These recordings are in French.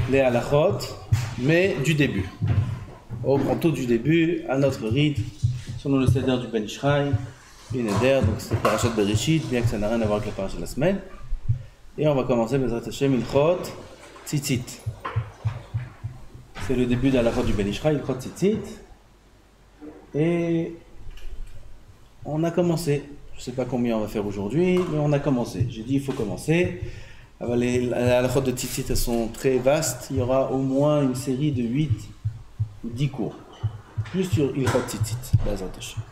les halachot, mais du début. On prend tout du début, à notre rythme, selon le seder du Ben Ishraï, Bineder, donc c'est Parashat Bereshit, bien que ça n'a rien à voir avec la Parashat de la semaine. Et on va commencer Bezrat Hashem Ilchot Tzitzit. C'est le début de halachot du Ben Ishraï, Ilchot Tzitzit. Et on a commencé. Je ne sais pas combien on va faire aujourd'hui, mais on a commencé. J'ai dit il faut commencer. Les halachot de Tzitzit, elles sont très vastes. Il y aura au moins une série de 8 ou 10 cours. Plus sur Ilchot Tzitzit. Bezrat Hashem.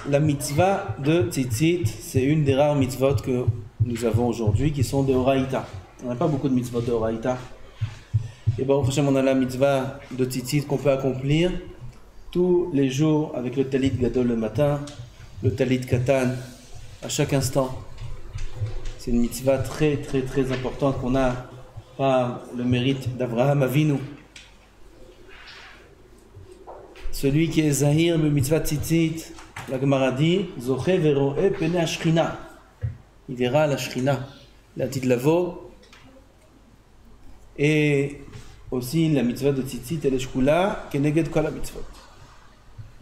La mitzvah de Tzitzit, c'est une des rares mitzvot que nous avons aujourd'hui qui sont de Horaïta. On n'a pas beaucoup de mitzvot de Horaïta. Et bon, on a la mitzvah de Tzitzit qu'on peut accomplir tous les jours avec le talit gadol le matin, le talit katan à chaque instant. C'est une mitzvah très très très importante qu'on a par le mérite d'Abraham Avinu. Celui qui est zahir le mitzvah tzitzit, la Gemara dit, zoché veroé pene ashrina. Il verra la shrina, la titlavo. Et aussi la mitzvah de tzitzit et l'eshkula, keneged kol ha mitzvot.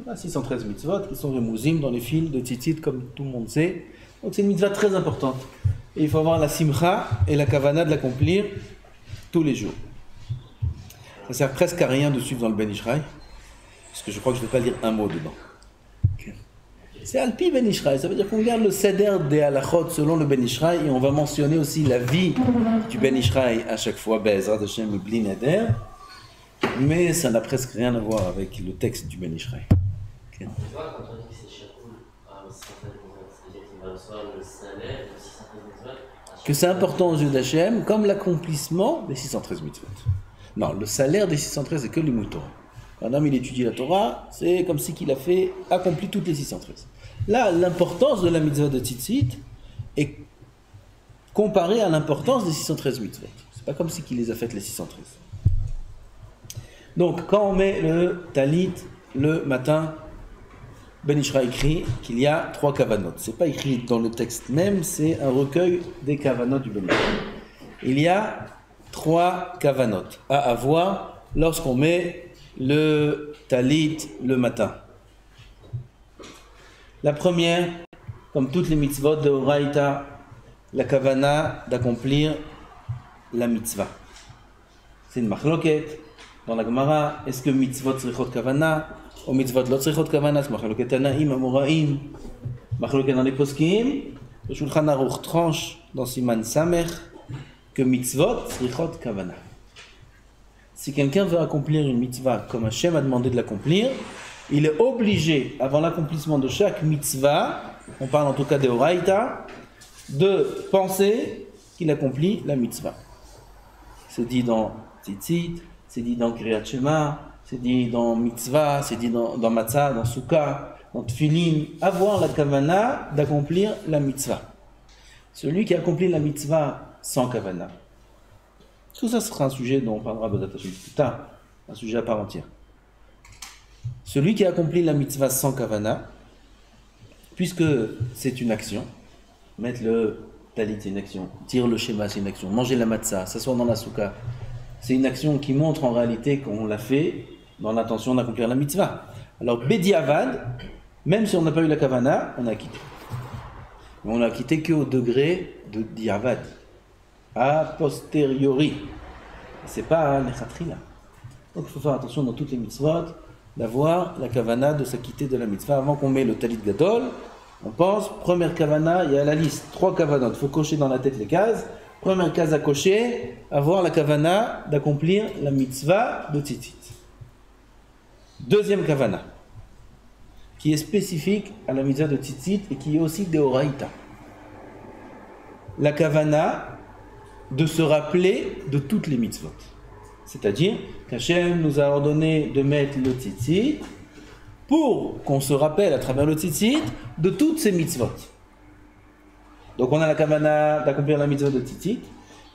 Il y a 613 mitzvot qui sont remouzim dans les fils de tzitzit, comme tout le monde sait. Donc c'est une mitzvah très importante. Et il faut avoir la simcha et la kavana de l'accomplir tous les jours. Ça sert presque à rien de suivre dans le Ben Ishraï. Parce que je crois que je ne vais pas lire un mot dedans. Okay. C'est Alpi Ben Ishraï, ça veut dire qu'on garde le seder des halachot selon le Ben Ishraï et on va mentionner aussi la vie du Ben Ishraï à chaque fois, Be'ezrat Hashem et Bli Neder, mais ça n'a presque rien à voir avec le texte du Ben Ishraï. Okay. Quand on dit que c'est Shakoul à 613 mitzvot, c'est-à-dire qu'il va recevoir le salaire de 613 mitzvot. Que c'est important aux yeux d'Hachem comme l'accomplissement des 613 mitzvot. Non, le salaire des 613 c'est que les moutons. Quand un homme il étudie la Torah, c'est comme si qu'il a accompli toutes les 613. Là, l'importance de la mitzvah de Tzitzit est comparée à l'importance des 613 mitzvot. C'est pas comme si qu'il les a faites les 613. Donc, quand on met le talit le matin, Ben Ishraï écrit qu'il y a 3 kavanot. C'est pas écrit dans le texte même, c'est un recueil des kavanot du Ben Ishraï. Il y a 3 kavanot à avoir lorsqu'on met le talit le matin. La première, comme toutes les mitzvot de Horaïta, la kavana d'accomplir la mitzvah. C'est une machloket dans la Gemara. Est-ce que mitzvot tzrichot kavana ou mitzvot lo tzrichot kavana? C'est machloket tanaim, amoraim, machloket dans les poskim. Le Shulchan Aruch tranche dans Siman Samech que mitzvot tzrichot kavana. Si quelqu'un veut accomplir une mitzvah comme Hachem a demandé de l'accomplir, il est obligé, avant l'accomplissement de chaque mitzvah, on parle en tout cas de Horaïta, de penser qu'il accomplit la mitzvah. C'est dit dans Tzitzit, c'est dit dans Kriyat Shema, c'est dit dans mitzvah, c'est dit dans Matzah, dans Souka, dans Tfilin, avoir la kavana d'accomplir la mitzvah. Celui qui accomplit la mitzvah sans kavana, tout ça sera un sujet dont on parlera plus tard, un sujet à part entière. Celui qui accomplit la mitzvah sans kavana, puisque c'est une action, mettre le talit c'est une action, tirer le schéma c'est une action, manger la matzah, s'asseoir dans la souka, c'est une action qui montre en réalité qu'on l'a fait dans l'intention d'accomplir la mitzvah. Alors bediavad, même si on n'a pas eu la kavana, on a quitté. Mais on l'a quitté qu'au degré de diavad. A posteriori. C'est pas l'echatria. Donc il faut faire attention dans toutes les mitzvot d'avoir la kavana de s'acquitter de la mitzvah. Avant qu'on met le talit gadol, on pense, première kavana, il y a la liste, 3 kavanot, il faut cocher dans la tête les cases. Première case à cocher, avoir la kavana d'accomplir la mitzvah de tzitzit. Deuxième kavana, qui est spécifique à la mitzvah de tzitzit et qui est aussi de Horaïta. La kavana de se rappeler de toutes les mitzvot. C'est-à-dire qu'Hachem nous a ordonné de mettre le tzitzit pour qu'on se rappelle à travers le tzitzit de toutes ces mitzvot. Donc on a la kavana d'accomplir la mitzvah de tzitzit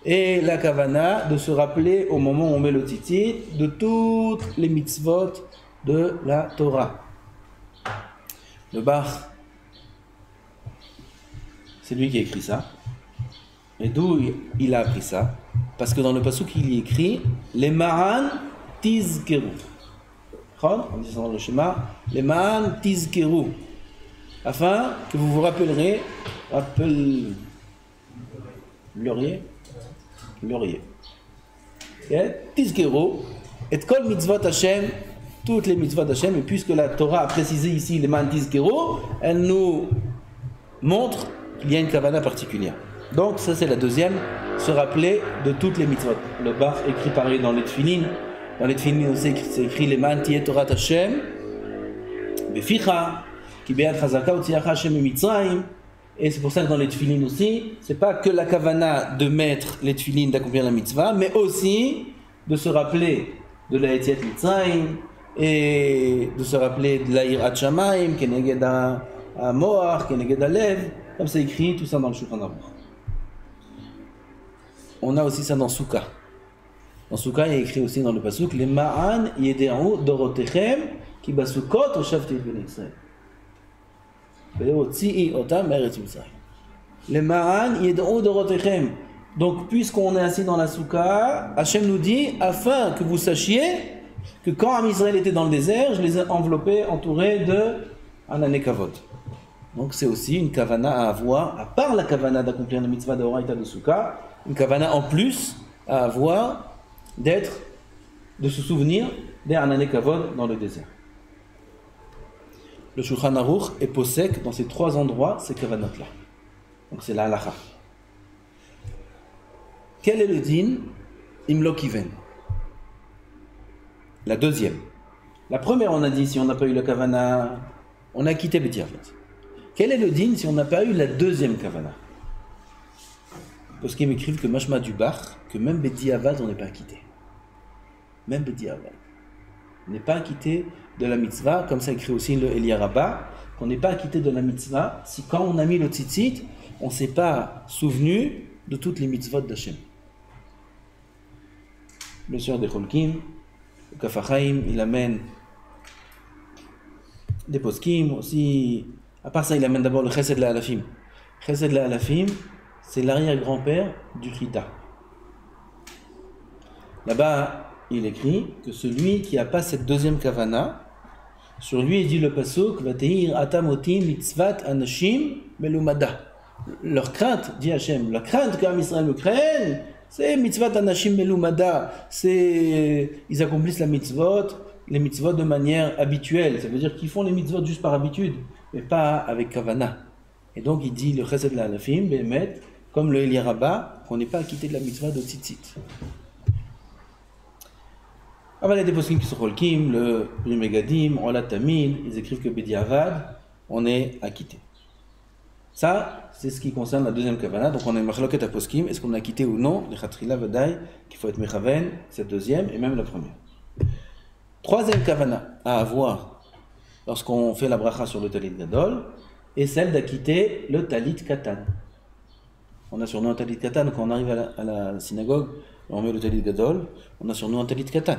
et la kavana de se rappeler au moment où on met le tzitzit de toutes les mitzvot de la Torah. Le Bach, c'est lui qui a écrit ça. Et d'où il a appris ça? Parce que dans le pasuk il y écrit les ma'an tizkeru. En disant le schéma, les ma'an tizkeru. Afin que vous vous rappelleriez, laurier. Tizkeru, et kol mitzvot Hashem, toutes les mitzvot Hashem, et puisque la Torah a précisé ici les ma'an tizkeru, elle nous montre qu'il y a une kavana particulière. Donc ça c'est la deuxième, se rappeler de toutes les mitzvot. Le bar écrit pareil dans les tefilin. Dans les tefilin aussi c'est écrit les ma'an tiyeh Torah Hashem, beficha, ki be'ad chazaka utziacha Hashem mitzrayim. Et c'est pour ça que dans les tefilin aussi, c'est pas que la kavana de mettre les tefilin, d'accomplir la mitzvah, mais aussi de se rappeler de la Yetziat Mitzrayim et de se rappeler de la Yirat Shamayim, keneged ha-moach, keneged ha-lev, comme c'est écrit, tout ça dans le Shulchan Aruch. On a aussi ça dans Souka. Dans Souka, il y a écrit aussi dans le pasuk les ma'an yederu dorotechem ki basukot oshavti ben Israël. Ve'otzi'i otam me'eretz Mitzrayim. Les ma'an yederu dorotechem. Donc, puisqu'on est assis dans la Souka, Hachem nous dit afin que vous sachiez que quand Am Israël était dans le désert, je les ai enveloppés, entourés de Anané Kavod. Donc, c'est aussi une kavana à avoir, à part la kavana d'accomplir la mitzvah de Horaïta de Souka, une kavana en plus à avoir de se souvenir des Anané Kavod dans le désert. Le Shulchan Aruch est posek dans ces trois endroits, ces kavanot-là. Donc c'est la halacha. Quel est le din imlo kiven? La deuxième. La première, on a dit si on n'a pas eu la kavana, on a quitté Bediavad. Quel est le din si on n'a pas eu la deuxième kavana? Parce qu'ils m'écrivent que mashma du bar, que même Bediavad on n'est pas quitté. Même Bediavad. On n'est pas acquitté de la mitzvah, comme ça écrit aussi le Eliaraba, qu'on n'est pas acquitté de la mitzvah si quand on a mis le tzitzit, on ne s'est pas souvenu de toutes les mitzvot d'Hachem. Le Siur des Cholkim, le Kaf HaChaim, il amène des poskim aussi. À part ça, il amène d'abord le Chesed la Alafim. Chesed la Alafim, c'est l'arrière-grand-père du Chita. Là-bas, il écrit que celui qui n'a pas cette deuxième kavana, sur lui il dit le pasuk Vateir atamotim mitzvat anashim melumada. Leur crainte, dit Hachem, la crainte qu'Am Israël me craigne, c'est mitzvat anashim melumada. Ils accomplissent les mitzvot de manière habituelle. Ça veut dire qu'ils font les mitzvot juste par habitude, mais pas avec kavana. Et donc il dit le chesed la alafim, behemet, comme le Eliaraba, qu'on n'est pas acquitté de la mitzvah de tzitzit. Ah ben, il y a des poskim qui sont cholkim, le Megadim, Olat Tamil, ils écrivent que Bediavad, on est acquitté. Ça, c'est ce qui concerne la deuxième kavana. Donc on a une machloket à poskim, est-ce qu'on est acquitté ou non, les chatrila vadaï, qu'il faut être mechaven, cette deuxième, et même la première. Troisième kavana à avoir lorsqu'on fait la bracha sur le talit gadol, est celle d'acquitter le talit katan. On a sur nous un talit katan, quand on arrive à la synagogue, on met le talit gadol, on a sur nous un talit katan.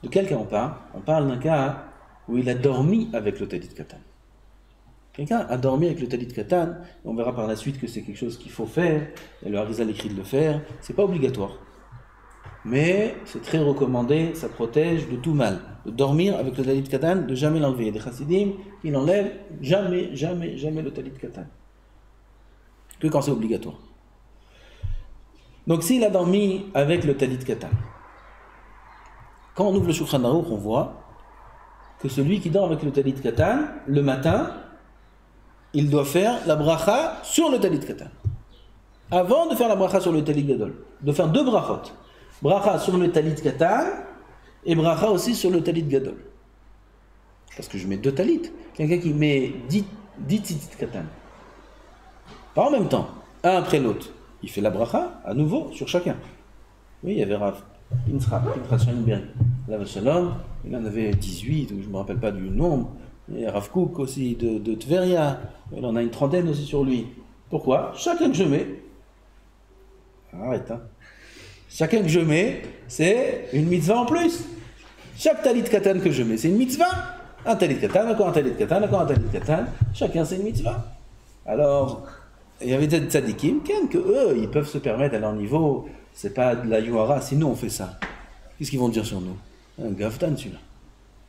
De quel cas on parle? On parle d'un cas où il a dormi avec le talit katan. Quelqu'un a dormi avec le talit katan, et on verra par la suite que c'est quelque chose qu'il faut faire, et le Harizal écrit de le faire, c'est pas obligatoire. Mais c'est très recommandé, ça protège de tout mal. De dormir avec le talit katan, de jamais l'enlever. Il y a des chassidim qui n'enlèvent jamais le talit katan. Que quand c'est obligatoire. Donc s'il a dormi avec le talit katan, quand on ouvre le Shulchan Aruch, on voit que celui qui dort avec le talit katan, le matin, il doit faire la bracha sur le talit katan. Avant de faire la bracha sur le talit gadol. De faire deux brachot. Bracha sur le talit katan et bracha aussi sur le talit gadol. Parce que je mets deux talits. Quelqu'un qui met 10 tzitzit katan. Pas en même temps, un après l'autre. Il fait la bracha à nouveau sur chacun. Oui, il y avait Rav Pinchas Scheinberg, Rav Shalom, il en avait 18, donc je ne me rappelle pas du nombre. Et Rav Kook aussi de Tveria, il en a une trentaine aussi sur lui. Pourquoi? Chacun que je mets, arrête hein. Chacun que je mets, c'est une mitzvah en plus. Chaque talit katan que je mets, c'est une mitzvah. Un talit katan, encore un talit katan, encore un talit katan. Chacun c'est une mitzvah. Alors, il y avait des tzadikim, que eux, ils peuvent se permettre à leur niveau, c'est pas de la yuhara, si nous on fait ça. Qu'est-ce qu'ils vont dire sur nous? Un gaftan celui-là.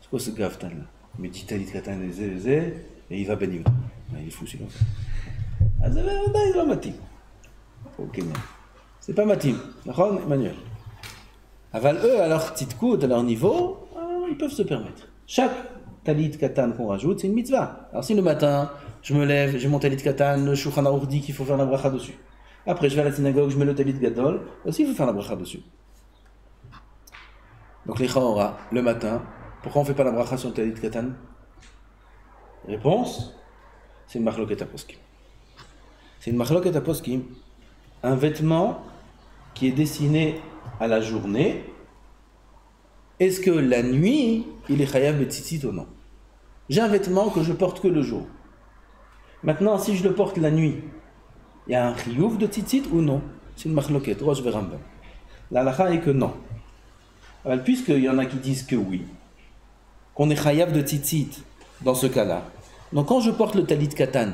C'est quoi ce gaftan là? Il me dit talit katan et il va bénir. Il est fou celui-là. Ah, c'est pas matim. Ok, c'est pas matim. D'accord, Emmanuel? Aval eux, à leur petite coude, à leur niveau, ils peuvent se permettre. Chaque talit katan qu'on rajoute, c'est une mitzvah. Alors si le matin, je me lève, j'ai mon talit katan, le Shulchan Aruch dit qu'il faut faire la bracha dessus. Après, je vais à la synagogue, je mets le talit gadol, aussi il faut faire la bracha dessus. Donc les chaora, le matin, pourquoi on ne fait pas la bracha sur le talit katan? Réponse, c'est une machloket à poskim. C'est une machloket à poskim. Un vêtement qui est destiné à la journée, est-ce que la nuit, il est chayav betzitzit ou non? J'ai un vêtement que je porte que le jour. Maintenant, si je le porte la nuit, il y a un chiyuv de tzitzit ou non? C'est une machloket, Rosh Verambam. La halakha est que non. Alors, puisqu'il y en a qui disent que oui, qu'on est chayav de tzitzit dans ce cas-là. Donc quand je porte le talit katan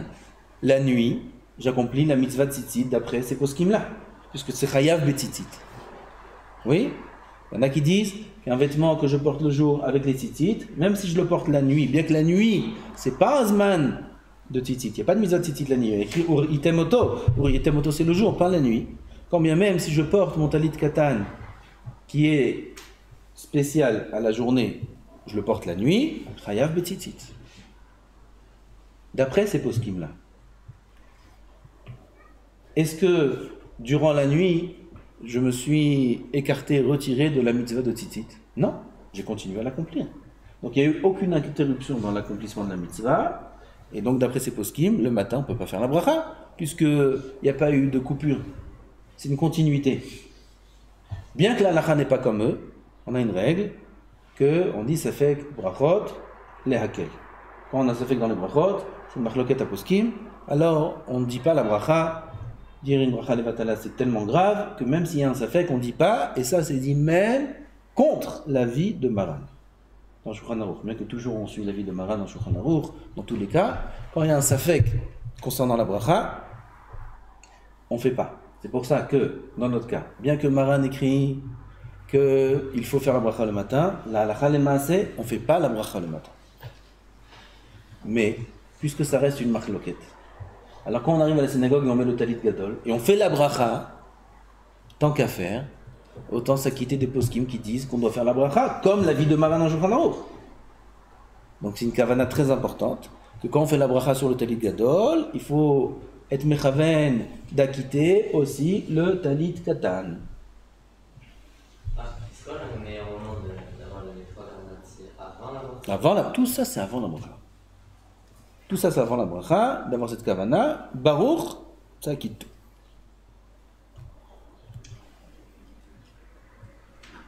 la nuit, j'accomplis la mitzvah de tzitzit d'après ces poskim-là, puisque c'est chayav betzitzit. Oui? Il y en a qui disent qu'un vêtement que je porte le jour avec les tzitzit, même si je le porte la nuit, bien que la nuit, c'est pas un zman de tzitzit, il n'y a pas de mitzvah de tzitzit la nuit, il y a écrit ur itemoto c'est le jour, pas la nuit. Quand bien même si je porte mon talit katan qui est spécial à la journée, je le porte la nuit, chayav betzitzit. D'après ces poskim-là. Est-ce que durant la nuit, je me suis écarté, retiré de la mitzvah de tzitzit? Non, j'ai continué à l'accomplir. Donc il n'y a eu aucune interruption dans l'accomplissement de la mitzvah. Et donc d'après ces poskim, le matin on ne peut pas faire la bracha, puisqu'il n'y a pas eu de coupure. C'est une continuité. Bien que la halakha n'est pas comme eux, on a une règle qu'on dit safek brachot le hakel. Quand on a safek dans les brachot, c'est une machloket à poskim, alors on ne dit pas la bracha. Dire une bracha levatala, c'est tellement grave que même s'il y a un safek, on ne dit pas, et ça c'est dit même contre l'avis de Maran. Dans Shulchan Aruch, bien que toujours on suit l'avis de Maran dans Shulchan Aruch, dans tous les cas, quand il y a un safek concernant la bracha, on ne fait pas. C'est pour ça que, dans notre cas, bien que Maran écrit qu'il faut faire la bracha le matin, la halakha le maaseh, on ne fait pas la bracha le matin. Mais, puisque ça reste une machloket, alors quand on arrive à la synagogue et on met le talit gadol, et on fait la bracha, tant qu'à faire, autant s'acquitter des poskim qui disent qu'on doit faire la bracha, comme la vie de Maran en Shulchan Aruch. Donc c'est une kavana très importante, que quand on fait la bracha sur le talit gadol, il faut être mechaven d'acquitter aussi le talit katan. C'est quoi le meilleur moment d'avoir les trois kavanot? C'est avant la bracha? Tout ça c'est avant la bracha. Tout ça c'est avant la bracha, d'avoir cette kavana, baruch, ça quitte tout.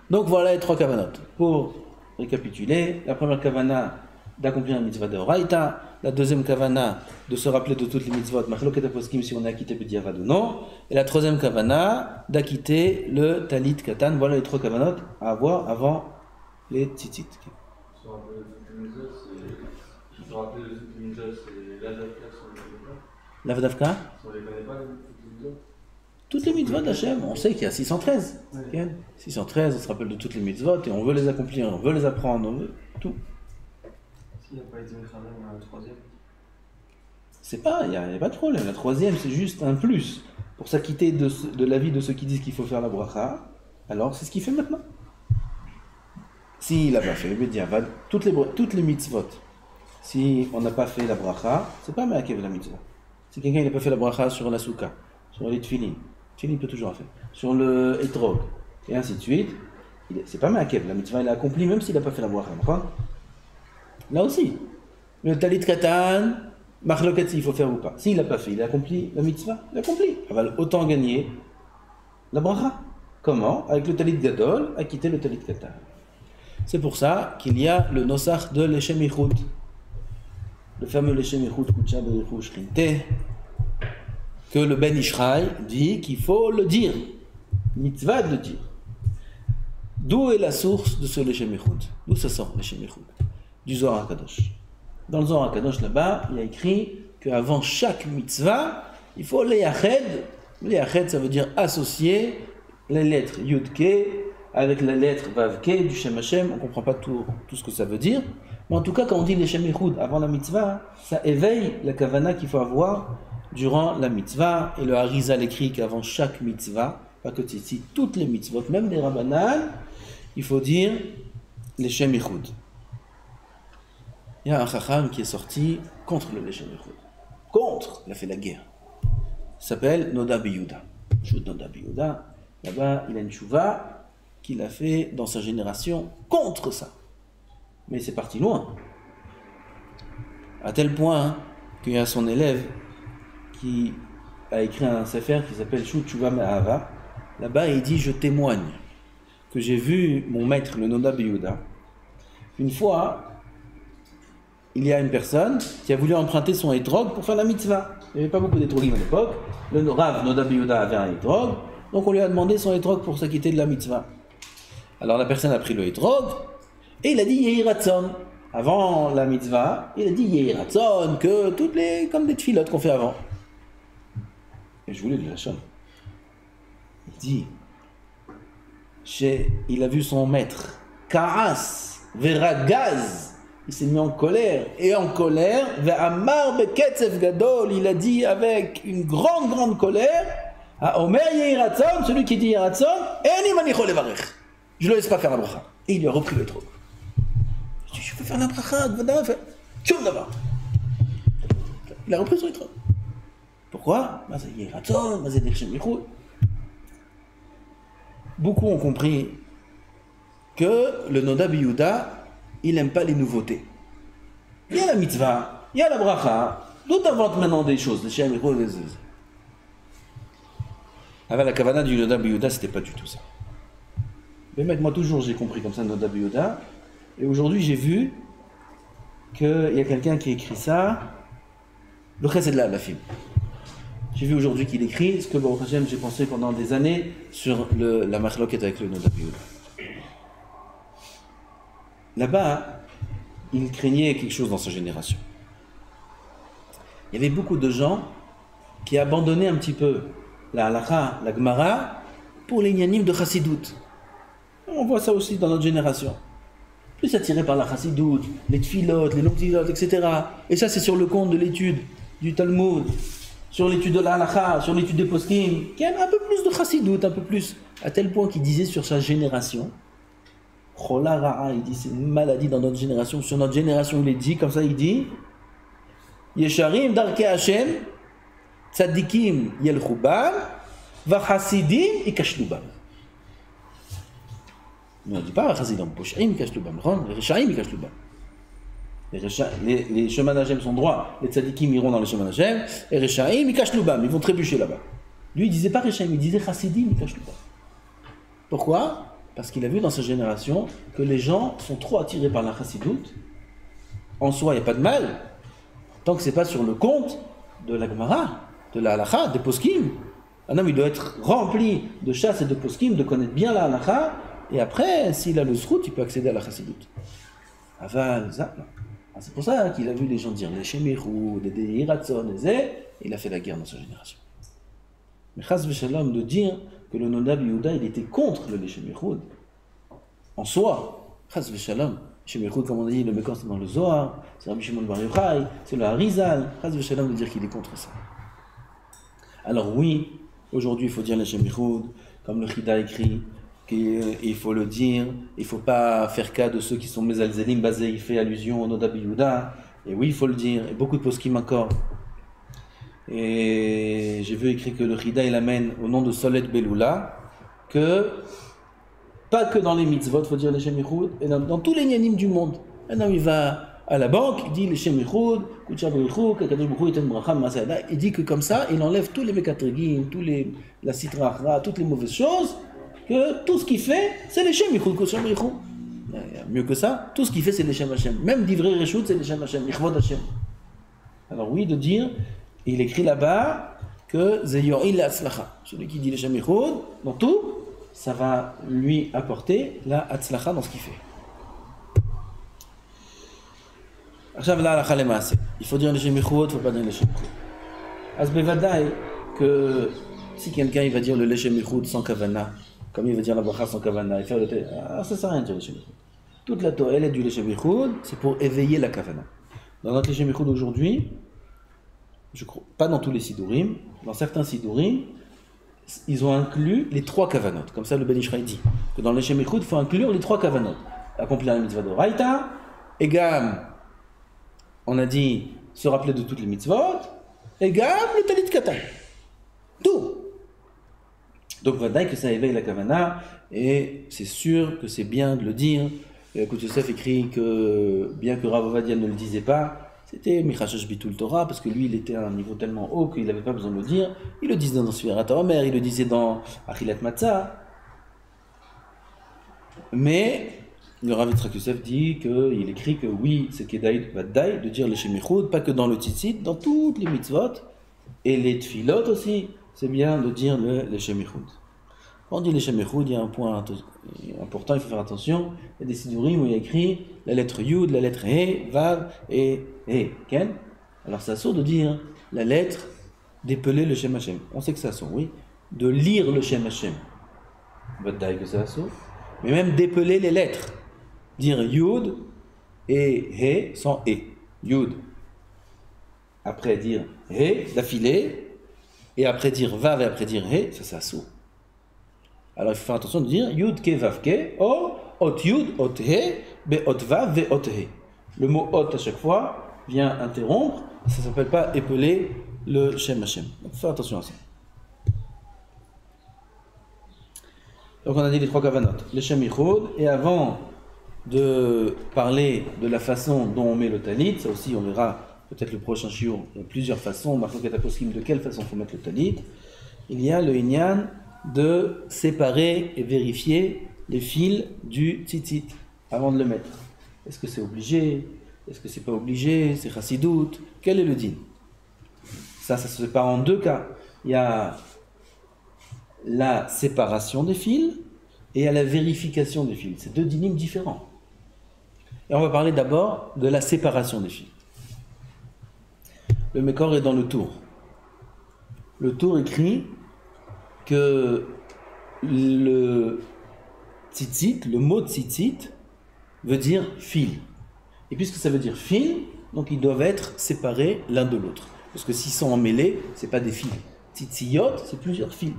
Donc voilà les trois kavanot. Pour récapituler, la première kavana d'accomplir la mitzvah de Horaïta, la deuxième kavana de se rappeler de toutes les mitzvot, machloket poskim si on a acquitté b'diavad ou non, et la troisième kavana d'acquitter le talit katan. Voilà les trois kavanot à avoir avant les tzitzit. Se rappeler de toutes les mitzvot, c'est l'Avdavka sur les mitzvot. L'Avdavka? On ne les connaît pas, toutes les mitzvot. Toutes les mitzvot d'Hachem, on sait qu'il y a 613. Ouais. 613, on se rappelle de toutes les mitzvot et on veut les accomplir, on veut les apprendre, on veut tout. S'il n'y a pas été Mechavem à la troisième? C'est pas, il n'y a pas de problème. La troisième, c'est juste un plus. Pour s'acquitter de l'avis de ceux qui disent qu'il faut faire la bracha, alors c'est ce qu'il fait maintenant. S'il n'a pas fait, b'diavad, toutes les mitzvot, si on n'a pas fait la bracha, c'est pas me'akev la mitzvah. Si quelqu'un n'a pas fait la bracha sur la souka, sur les tfilin, tfilin peut toujours la faire, sur le etrog, et ainsi de suite, c'est pas me'akev, la mitzvah elle est accomplie même s'il n'a pas fait la bracha. Là aussi, le talit katan, machloket s'il faut faire ou pas. S'il n'a pas fait, il a accompli la mitzvah, il a accompli. Il va autant gagner la bracha. Comment? Avec le talit gadol, acquitter le talit katan. C'est pour ça qu'il y a le nosach de l'Eshem Yichud. Le fameux l'Eshem Yichud Kutsha B'Yichud Shrinte, que le Ben Ishraï dit qu'il faut le dire. Mitzvah de le dire. D'où est la source de ce l'Eshem Yichud? D'où ça sort l'Eshem Yichud? Du Zohar HaKadosh. Dans le Zohar HaKadosh là-bas, il y a écrit qu'avant chaque mitzvah, il faut les yached. Les yached, ça veut dire associer les lettres Yud-Ke avec la lettre Vav-Ke du Shem Hashem. On ne comprend pas tout ce que ça veut dire. Mais en tout cas, quand on dit les Shem Yichud avant la mitzvah, ça éveille la kavana qu'il faut avoir durant la mitzvah. Et le Harizal écrit qu'avant chaque mitzvah, pas que ici, toutes les mitzvot, même les Rabbanan, il faut dire les Shem Yichud. Il y a un Chacham qui est sorti contre le Shem Yichud. Contre, il a fait la guerre. Il s'appelle Noda Biyuda. Noda Biyuda. Là-bas, il a une chouva qu'il a fait dans sa génération contre ça. Mais c'est parti loin. À tel point qu'il y a son élève qui a écrit un sefer qui s'appelle Shu Tshuva Me'ahava. Là-bas, il dit: je témoigne que j'ai vu mon maître, le Noda Biyuda. Une fois, il y a une personne qui a voulu emprunter son étrog pour faire la mitzvah. Il n'y avait pas beaucoup d'étrogim à l'époque. Le Rav Noda Biyuda avait un étrog. Donc on lui a demandé son étrog pour s'acquitter de la mitzvah. Alors la personne a pris le étrog et il a dit Yehi Ratzon. Avant la mitzvah, il a dit Yehi Ratzon, que toutes les, comme des tfilotes qu'on fait avant. Et je voulais de la chaîne. Il dit, il a vu son maître, Karas, Veragaz, il s'est mis en colère, Ve'amar Beketzev Gadol, il a dit avec une grande colère, à Omer Yehi Ratzon, celui qui dit Yehi Ratzon, Eni manicho levarech. Je ne le laisse pas faire la bracha. Et il lui a repris le trog. Je dis, je veux faire la bracha, tchoum d'abord. Il a repris son trog. Pourquoi? Yehi Ratzon, Shem Yichud. Beaucoup ont compris que le Noda Biyuda, il n'aime pas les nouveautés. Il y a la mitzvah, il y a la bracha, d'autres inventent maintenant des choses, les Shem Yichud, les zez. Avec la kavana du Noda Biyuda, c'était pas du tout ça. Mais mec, moi toujours j'ai compris comme ça Noda Biyuda, et aujourd'hui j'ai vu qu'il y a quelqu'un qui écrit ça, le Chesed la film. J'ai vu aujourd'hui qu'il écrit ce que Baruch Hashem j'ai pensé pendant des années sur la machloket avec le Noda Biyuda. Là-bas, il craignait quelque chose dans sa génération. Il y avait beaucoup de gens qui abandonnaient un petit peu la halakha, la gemara, pour les nyanim de chassidout. On voit ça aussi dans notre génération. Plus attiré par la chassidout, les tfilotes, les longs-tfilotes, etc. Et ça, c'est sur le compte de l'étude du Talmud, sur l'étude de la halakha, sur l'étude des poskim, qui aime un peu plus de chassidout, un peu plus. À tel point qu'il disait sur sa génération, Chola Ra'a, il dit c'est une maladie dans notre génération. Sur notre génération, il est dit, comme ça, il dit Yesharim darke Hashem, tzadikim yelchu bam, vachasidim ikashlu bam. On ne dit pas vachasidim, poshaim ikashlu bam, les rishaim ikashlu bam. Les chemins d'Hachem sont droits, les tzadikim iront dans les chemins d'Hachem, et les rishaim ikashlu bam, ils vont trébucher là-bas. Lui, il disait pas rishaim, il disait chasidim ikashlu bam. Pourquoi? Parce qu'il a vu dans sa génération que les gens sont trop attirés par la chassidoute. En soi, il n'y a pas de mal, tant que ce n'est pas sur le compte de la Gemara, de la halakha, des poskim. Un homme, il doit être rempli de chasse et de poskim, de connaître bien la halakha, et après, s'il a le srout, il peut accéder à la chassidoute. Aval, ça, non. C'est pour ça qu'il a vu les gens dire les Shem Yichud, les Yehi Ratzon, et il a fait la guerre dans sa génération. Mais chas v'shalom de dire que le Noda Biyuda, il était contre le Shem Yichud. En soi, chas v'shalom, Shem Yichud, comme on dit, le Mekor, c'est dans le Zohar, c'est Rabbi Shimon Bar Yochai, c'est le Harizal, chas v'shalom de dire qu'il est contre ça. Alors oui, aujourd'hui, il faut dire le Shem Yichud, comme le Chida écrit, qu'il faut le dire, il ne faut pas faire cas de ceux qui sont Mezalzelim, basés, il fait allusion au Noda Biyuda, et oui, il faut le dire, et beaucoup de poskim encore. Et j'ai vu écrit que le Chida il amène au nom de Solet Beloula que pas que dans les mitzvot il faut dire les Shem Yichud, et dans tous les nyanim du monde. Un homme il va à la banque, il dit les Shem Yichud, il dit que comme ça il enlève tous les mekatrigim, la sitra achra, toutes les mauvaises choses, que tout ce qu'il fait c'est les Shem Yichud, mieux que ça, tout ce qu'il fait c'est les Shem Hashem, même d'ivrei reshut c'est les Shem Hashem, Yichvod Hashem. Alors oui, de dire, il écrit là-bas que Zeyo'il Hatzlacha, celui qui dit le Shem Yichud, dans tout, ça va lui apporter la Hatzlacha dans ce qu'il fait. Il faut dire le Shem Yichud, il ne faut pas dire le Shem Yichud. Asbevadaï, que si quelqu'un il va dire le Leshem Yichud sans Kavana, comme il va dire la bracha sans Kavana, et faire le ça sert à rien de dire Leshem Yichud. Toute la Torah du Leshem Yichud, c'est pour éveiller la Kavana. Dans notre Leshem Yichud aujourd'hui, je crois, pas dans tous les Sidurim, dans certains Sidurim, ils ont inclus les 3 Kavanot. Comme ça, le Ben Ishraï dit que dans le Leshem Yichud, il faut inclure les 3 Kavanot. Accomplir la mitzvah de Raïta, et Gam, on a dit se rappeler de toutes les mitzvot, et Gam, le Talit Katan. Tout. Donc, voilà que ça éveille la Kavana, et c'est sûr que c'est bien de le dire. Et Koutz Yosef écrit que, bien que Rav Ovadia ne le disait pas, c'était Michashash Bitul Torah, parce que lui, il était à un niveau tellement haut qu'il n'avait pas besoin de le dire. Il le disait dans Sfirat Omer, il le disait dans Achilat Matzah. Mais le Rav Yitzhak Yosef dit qu'il écrit que oui, c'est Kedaï Vaddaï de dire le Leshem Yichud, pas que dans le Tzitzit, dans toutes les mitzvot, et les Tfilot aussi, c'est bien de dire le Leshem Yichud. Quand on dit Leshem Yichud, il y a un point important, il faut faire attention. Il y a des sidurim où il y a écrit la lettre Yud, la lettre He, Vav et He. Ken? Alors c'est assourd de dire la lettre, d'épeler le Shem Hashem. On sait que c'est assourd, oui. De lire le Shem Hashem. Vaddaï que c'est assourd. Mais même d'épeler les lettres. Dire Yud et He sans E. Yud. Après dire He, d'affilée. Et après dire Vav et après dire He, ça c'est assourd. Alors il faut faire attention de dire Yud ke Vav ke, o, ot Yud, ot He, be ot Vav, ve ot He. Le mot ot à chaque fois vient interrompre, ça ne s'appelle pas épeler le Shem Hashem. Donc faire attention à ça. Donc on a dit les 3 kavanot, le Leshem Yichud, et avant de parler de la façon dont on met le talit, ça aussi on verra peut-être le prochain shiur, il y a plusieurs façons, de quelle façon il faut mettre le talit, il y a le inyan de séparer et vérifier les fils du tzitzit avant de le mettre. Est-ce que c'est obligé? Est-ce que c'est pas obligé? C'est chassidout? Quel est le din? Ça se sépare en 2 cas. Il y a la séparation des fils et il y a la vérification des fils. C'est 2 dinim différents. Et on va parler d'abord de la séparation des fils. Le Mekor est dans le Tour. Le Tour écrit que le tzitzit, le mot tzitzit, veut dire fil. Et puisque ça veut dire fil, donc ils doivent être séparés l'un de l'autre. Parce que s'ils sont emmêlés, ce n'est pas des fils. Tzitziyot, c'est plusieurs fils.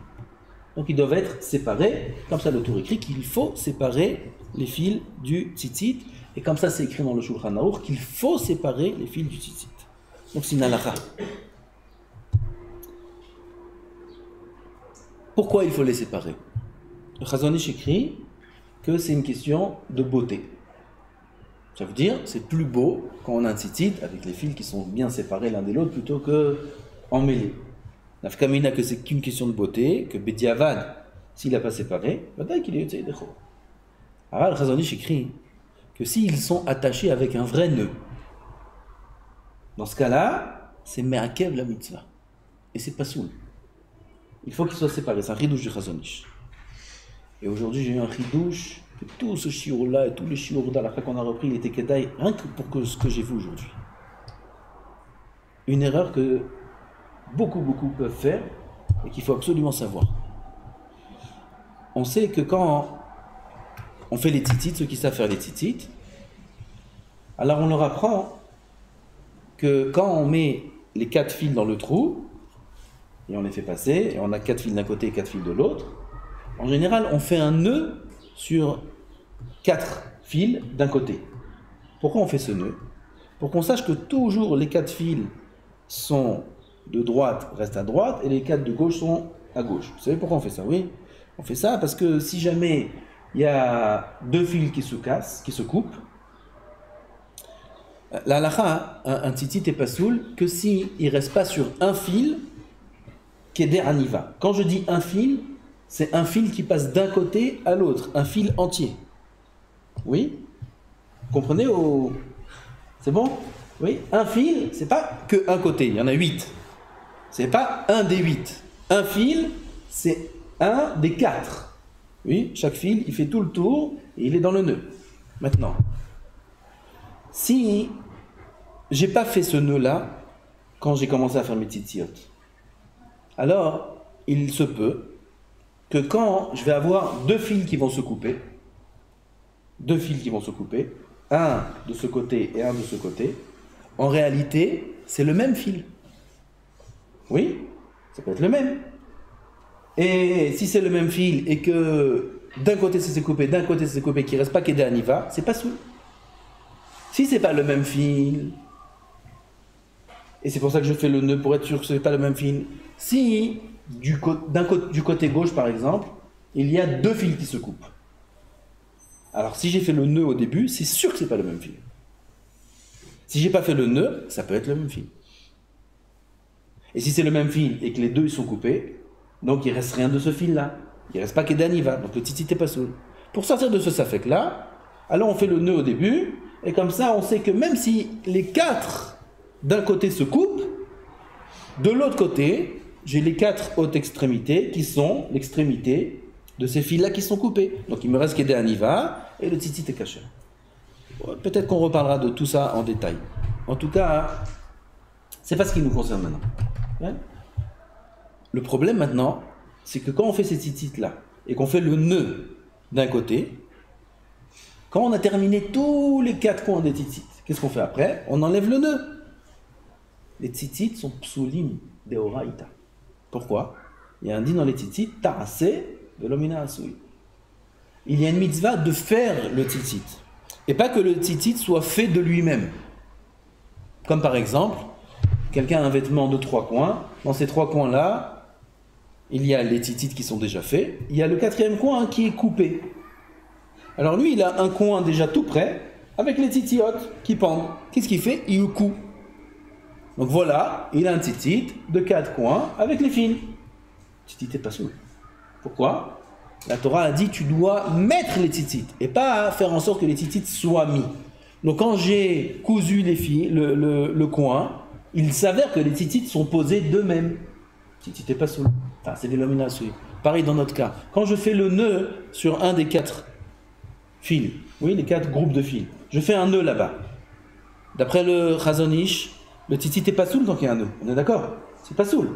Donc ils doivent être séparés. Comme ça, le Tour écrit qu'il faut séparer les fils du tzitzit. Et comme ça, c'est écrit dans le Shulchan Aruch qu'il faut séparer les fils du tzitzit. Donc c'est une halakha. Pourquoi il faut les séparer? Le Chazon Ish écrit que c'est une question de beauté. Ça veut dire c'est plus beau quand on a un tzitzit avec les fils qui sont bien séparés l'un de l'autre plutôt que emmêlés. Nafkamina que c'est qu'une question de beauté, que Bediavad, s'il n'a pas séparé, peut-être qu'il est Yotzei Decho. Alors le Chazon Ish écrit que s'ils sont attachés avec un vrai nœud, dans ce cas-là, c'est Me'akev la mitzvah. Et c'est pas soul. Il faut qu'ils soient séparés. C'est un chidouche du Chazon Ish. Et aujourd'hui, j'ai eu un chidouche que tout ce shiur-là et tous les shiur d'Alakha qu'on a repris, il était kedaï, rien que pour ce que j'ai vu aujourd'hui. Une erreur que beaucoup peuvent faire et qu'il faut absolument savoir. On sait que quand on fait les tzitzit, ceux qui savent faire les tzitzit, alors on leur apprend que quand on met les 4 fils dans le trou, et on les fait passer, et on a 4 fils d'un côté et 4 fils de l'autre, en général, on fait un nœud sur 4 fils d'un côté. Pourquoi on fait ce nœud? Pour qu'on sache que toujours les 4 fils sont de droite, restent à droite, et les 4 de gauche sont à gauche. Vous savez pourquoi on fait ça? Oui, on fait ça parce que si jamais il y a 2 fils qui se cassent, qui se coupent, la halakha, un tzitzit est pas soul que s'il ne reste pas sur un fil, Keder Aniva. Quand je dis un fil, c'est un fil qui passe d'un côté à l'autre, un fil entier. Oui? Vous comprenez? C'est bon? Oui? Un fil, c'est pas que un côté, il y en a 8. C'est pas un des 8. Un fil, c'est un des 4. Oui? Chaque fil, il fait tout le tour et il est dans le nœud. Maintenant, si j'ai pas fait ce nœud-là quand j'ai commencé à faire mes tzitziyot, alors il se peut que quand je vais avoir deux fils qui vont se couper, un de ce côté et un de ce côté, en réalité, c'est le même fil. Oui, ça peut être le même. Et si c'est le même fil et que d'un côté c'est coupé, d'un côté c'est coupé, qu'il ne reste pas qu'Edé Aniva, c'est pas soul. Si c'est pas le même fil, et c'est pour ça que je fais le nœud pour être sûr que ce n'est pas le même fil, si du côté gauche par exemple, il y a deux fils qui se coupent. Alors si j'ai fait le nœud au début, c'est sûr que ce n'est pas le même fil. Si j'ai pas fait le nœud, ça peut être le même fil. Et si c'est le même fil et que les deux ils sont coupés, donc il ne reste rien de ce fil-là. Il ne reste pas qu'Edé Aniva, donc le tzitzit n'est pas soul. Pour sortir de ce safek-là, alors on fait le nœud au début, et comme ça on sait que même si les quatre d'un côté se coupent, de l'autre côté, j'ai les quatre hautes extrémités qui sont l'extrémité de ces fils-là qui sont coupés. Donc il me reste qu'Edé Aniva, et le tzitzit est caché. Peut-être qu'on reparlera de tout ça en détail. En tout cas, c'est pas ce qui nous concerne maintenant. Ouais. Le problème maintenant, c'est que quand on fait ces tzitzit-là, et qu'on fait le nœud d'un côté, quand on a terminé tous les quatre coins des tzitzit, qu'est-ce qu'on fait après? On enlève le nœud. Les tzitzit sont psulim deoraita. Pourquoi? Il y a un dit dans les tzitzit, ta'ase velomina asui. Il y a une mitzvah de faire le tzitzit. Et pas que le tzitzit soit fait de lui-même. Comme par exemple, quelqu'un a un vêtement de 3 coins. Dans ces 3 coins-là, il y a les tzitzit qui sont déjà faits. Il y a le 4e coin qui est coupé. Alors lui, il a un coin déjà tout prêt, avec les tzitzit qui pendent. Qu'est-ce qu'il fait? Il coupe. Donc voilà, il a un tzitzit de 4 coins avec les fils. Tzitzit n'est pas soul. Pourquoi? La Torah a dit tu dois mettre les tzitzit et pas faire en sorte que les tzitzit soient mis. Donc quand j'ai cousu les fils, le coin, il s'avère que les tzitzit sont posés d'eux-mêmes. Tzitzit n'est pas soul. Enfin, c'est des lominasui. Pareil dans notre cas. Quand je fais le nœud sur un des 4 fils, oui, les 4 groupes de fils, je fais un nœud là-bas. D'après le Chazon-Ish, le tzitzit n'est pas soul tant qu'il y a un nœud. On est d'accord? C'est pas soul.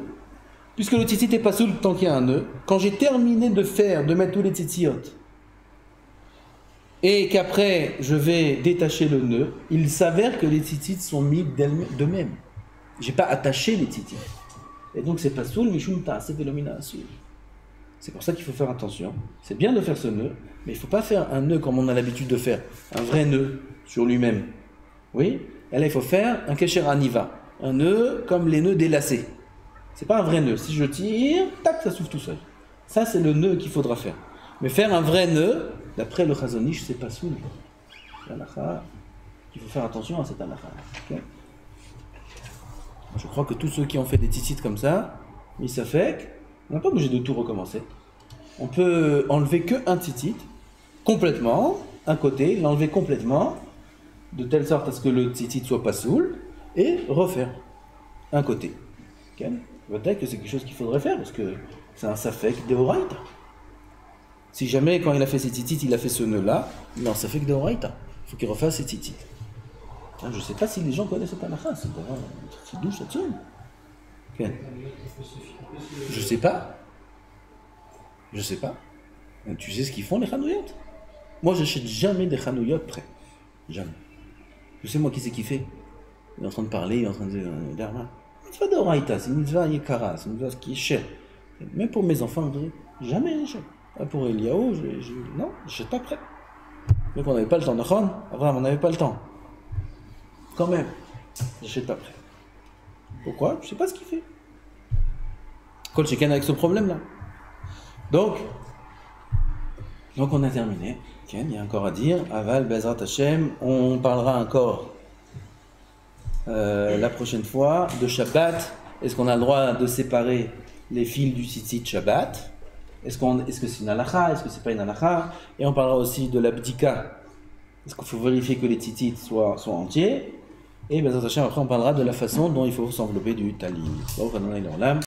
Puisque le tzitzit n'est pas soul tant qu'il y a un nœud, quand j'ai terminé de mettre tous les tzitzit, et qu'après je vais détacher le nœud, il s'avère que les tzitzit sont mis d'eux-mêmes. J'ai pas attaché les tzitzit. Et donc c'est pas soul, mishum ta'aseh velomina asur. C'est pour ça qu'il faut faire attention. C'est bien de faire ce nœud, mais il ne faut pas faire un nœud comme on a l'habitude de faire, un vrai nœud sur lui-même. Oui? Et là il faut faire un kesher aniva, un nœud comme les nœuds délacés. C'est pas un vrai nœud. Si je tire, tac, ça s'ouvre tout seul. Ça, c'est le nœud qu'il faudra faire. Mais faire un vrai nœud, d'après le Chazon-Ish, c'est pas soul. Il faut faire attention à cette halakha. Okay? Je crois que tous ceux qui ont fait des tzitzit comme ça, mais ça fait qu'on n'a pas obligé de tout recommencer. On peut enlever qu'un tzitzit, complètement, un côté, l'enlever complètement, de telle sorte à ce que le tzitzit soit pas soul, et refaire un côté. Okay? Peut-être que c'est quelque chose qu'il faudrait faire, parce que c'est un safek deoraita. Si jamais, quand il a fait ses tzitzit, il a fait ce nœud-là, il est en safek deoraita. Il faut qu'il refasse ses tzitzit. Je ne sais pas si les gens connaissent cette halakha, c'est d'où ça tient. Okay. Je sais pas. Tu sais ce qu'ils font les chanouyot? Moi, j'achète jamais des chanouyot prêts. Jamais. Je sais moi qui c'est qui fait. Il est en train de parler, il est en train de dire mitzvah d'oraita, c'est une mitzvah yekara, c'est une mitzvah qui est chère. Même pour mes enfants, je dirais, jamais j'achète. Pour Eliaou, non, j'achète pas prêt. Donc on n'avait pas le temps. On n'avait pas le temps. Quand même, j'achète pas prêt. Pourquoi? Je sais pas ce qu'il fait. Kol Sheken avec ce problème-là. Donc on a terminé. Il y a encore à dire. Aval, Bezrat Hashem. On parlera encore la prochaine fois de Shabbat. Est-ce qu'on a le droit de séparer les fils du tzitzit Shabbat? Est-ce que c'est une halakha? Est-ce que c'est pas une halakha? Et on parlera aussi de l'abdika. Est-ce qu'il faut vérifier que les tzitzit soient entiers? Et Bezrat Hashem, après on parlera de la façon dont il faut s'envelopper du talit.